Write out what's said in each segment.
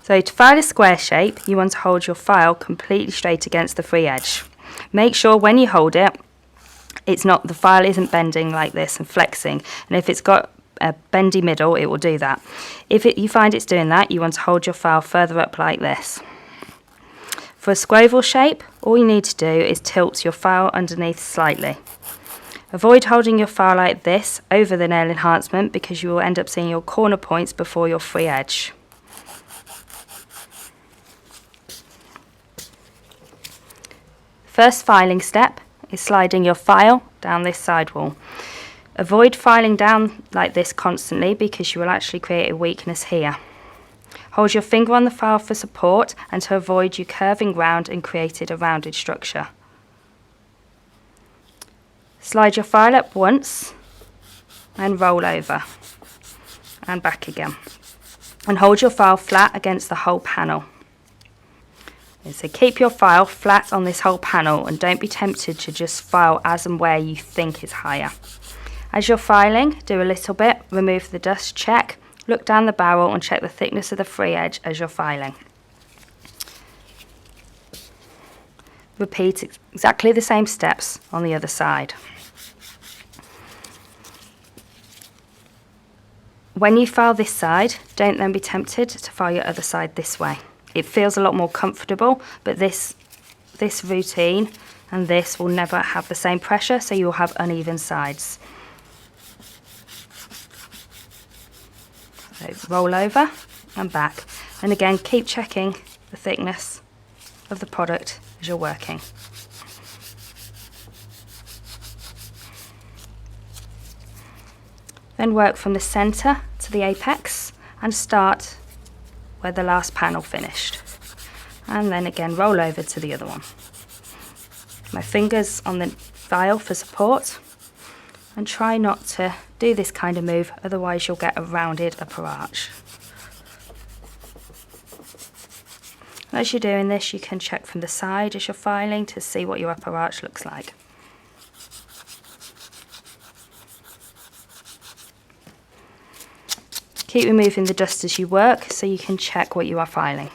So to file a square shape, you want to hold your file completely straight against the free edge. Make sure when you hold it, the file isn't bending like this and flexing, and if it's got a bendy middle, it will do that. If you find it's doing that, you want to hold your file further up like this. For a squoval shape, all you need to do is tilt your file underneath slightly. Avoid holding your file like this over the nail enhancement because you will end up seeing your corner points before your free edge. First filing step is sliding your file down this side wall. Avoid filing down like this constantly because you will actually create a weakness here. Hold your finger on the file for support and to avoid you curving round and creating a rounded structure. Slide your file up once and roll over and back again. And hold your file flat against the whole panel. So keep your file flat on this whole panel and don't be tempted to just file as and where you think is higher. As you're filing, do a little bit, remove the dust, check, look down the barrel and check the thickness of the free edge as you're filing. Repeat exactly the same steps on the other side. When you file this side, don't then be tempted to file your other side this way. It feels a lot more comfortable, but this routine and this will never have the same pressure, so you'll have uneven sides. So roll over and back. And again, keep checking the thickness of the product as you're working. Then work from the centre to the apex and start where the last panel finished. And then again, roll over to the other one. My fingers on the file for support, and try not to do this kind of move, otherwise you'll get a rounded upper arch. As you're doing this, you can check from the side as you're filing to see what your upper arch looks like. Keep removing the dust as you work so you can check what you are filing.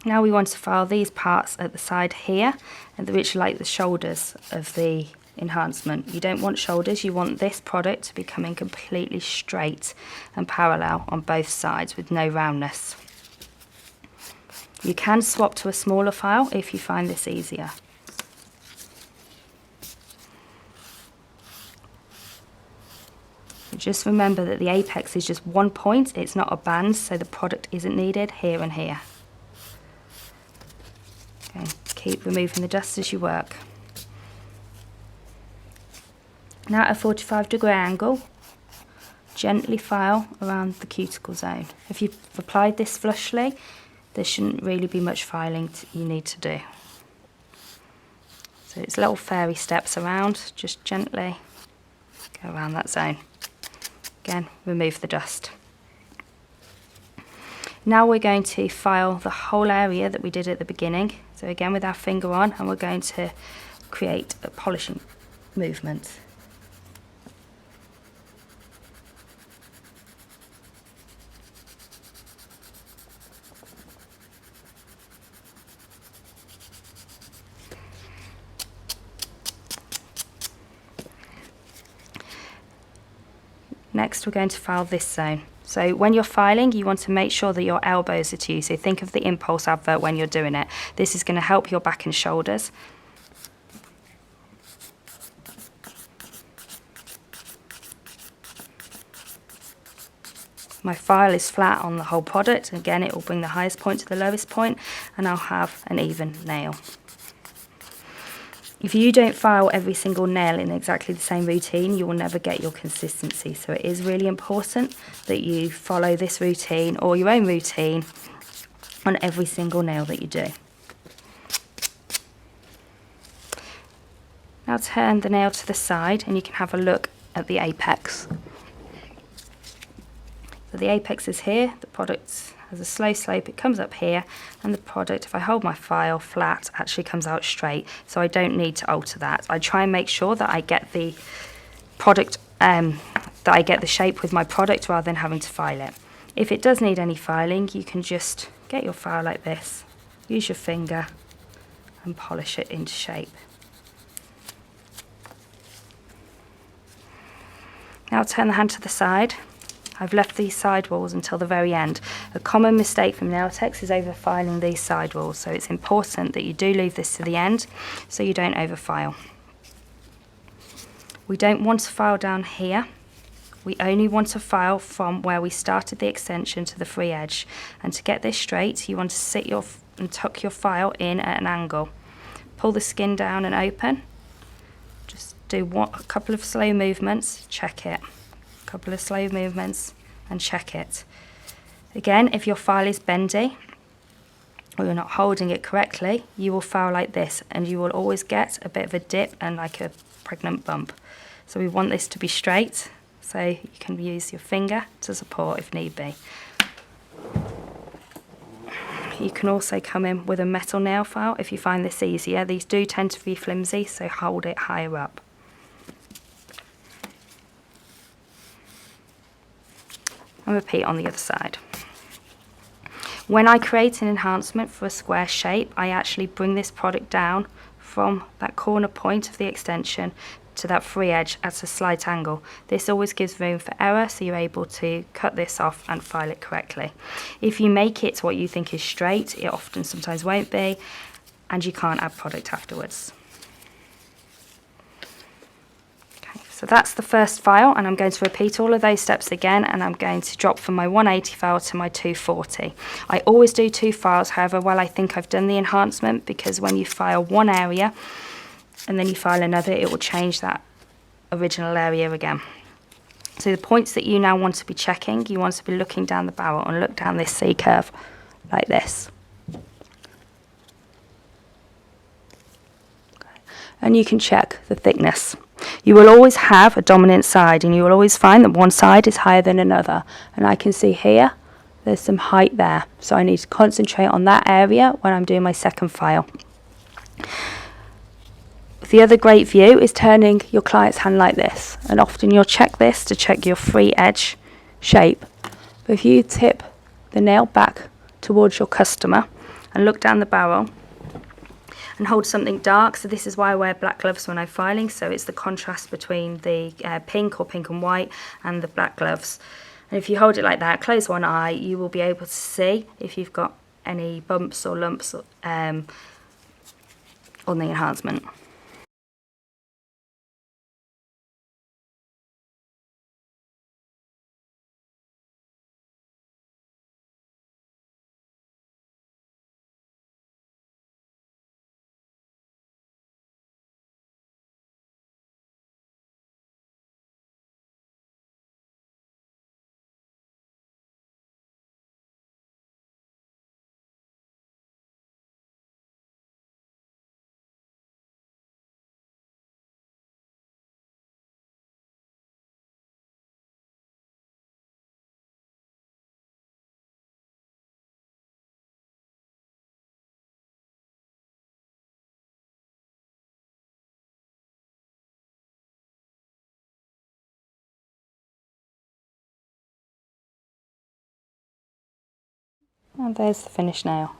Now we want to file these parts at the side here, which are like the shoulders of the enhancement. You don't want shoulders, you want this product to be coming completely straight and parallel on both sides with no roundness. You can swap to a smaller file if you find this easier. Just remember that the apex is just one point, it's not a band, so the product isn't needed here and here. Okay, keep removing the dust as you work. Now at a 45-degree angle, gently file around the cuticle zone. If you've applied this flushly, there shouldn't really be much filing you need to do. So it's little fairy steps around, just gently go around that zone. Again, remove the dust. Now we're going to file the whole area that we did at the beginning. So again with our finger on, and we're going to create a polishing movement. Next, we're going to file this zone. So when you're filing, you want to make sure that your elbows are to you. So think of the impulse advert when you're doing it. This is going to help your back and shoulders. My file is flat on the whole product. Again, it will bring the highest point to the lowest point, and I'll have an even nail. If you don't file every single nail in exactly the same routine, you will never get your consistency. So it is really important that you follow this routine or your own routine on every single nail that you do. Now turn the nail to the side and you can have a look at the apex. So the apex is here, the product has a slow slope, it comes up here, and the product, if I hold my file flat, actually comes out straight, so I don't need to alter that. I try and make sure that I get the product, that I get the shape with my product rather than having to file it. If it does need any filing, you can just get your file like this, use your finger and polish it into shape. Now turn the hand to the side. I've left these sidewalls until the very end. A common mistake from nail techs is overfiling these sidewalls, so it's important that you do leave this to the end so you don't overfile. We don't want to file down here. We only want to file from where we started the extension to the free edge. And to get this straight, you want to sit and tuck your file in at an angle. Pull the skin down and open. Just do a couple of slow movements, check it. A couple of slow movements and check it. Again, if your file is bendy or you're not holding it correctly, you will file like this and you will always get a bit of a dip and like a pregnant bump. So we want this to be straight, so you can use your finger to support if need be. You can also come in with a metal nail file if you find this easier. These do tend to be flimsy, so hold it higher up. And repeat on the other side. When I create an enhancement for a square shape, I actually bring this product down from that corner point of the extension to that free edge at a slight angle. This always gives room for error, so you're able to cut this off and file it correctly. If you make it what you think is straight, it often sometimes won't be, and you can't add product afterwards. Okay, so that's the first file, and I'm going to repeat all of those steps again, and I'm going to drop from my 180 file to my 240. I always do 2 files, however, while I think I've done the enhancement, because when you file one area and then you file another, it will change that original area again. So the points that you now want to be checking, you want to be looking down the barrel and look down this C curve like this. Okay. And you can check the thickness. You will always have a dominant side, and you will always find that one side is higher than another. And I can see here, there's some height there. So I need to concentrate on that area when I'm doing my second file. The other great view is turning your client's hand like this, and often you'll check this to check your free edge shape. But if you tip the nail back towards your customer and look down the barrel and hold something dark, so this is why I wear black gloves when I'm filing, so it's the contrast between the pink or pink and white and the black gloves. And if you hold it like that, close one eye, you will be able to see if you've got any bumps or lumps on the enhancement. And there's the finished nail.